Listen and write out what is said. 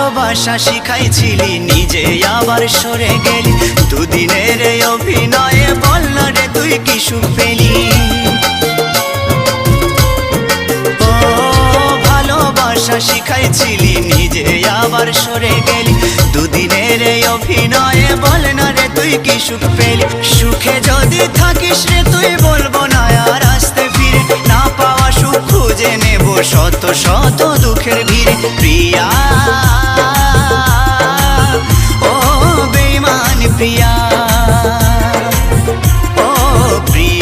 ভালোবাসা শিখাইছিলি নিজে আবার সরে গেলি। দুদিনের এই অভিনয়ে বল না রে তুই কি সুখ পেলি। ও ভালোবাসা শিখাইছিলি নিজে আবার সরে গেলি। দুদিনের এই অভিনয়ে বল না রে তুই কি সুখ পেলি। সুখে যদি থাকিস রে তুই বলবো না আর আসতে ফিরে। না পাওয়া সুখ খুঁজে নেব শত শত দুঃখের ভিড়ে। প্রিয়া ও বেঈমান প্রিয়া, ও প্রিয়া।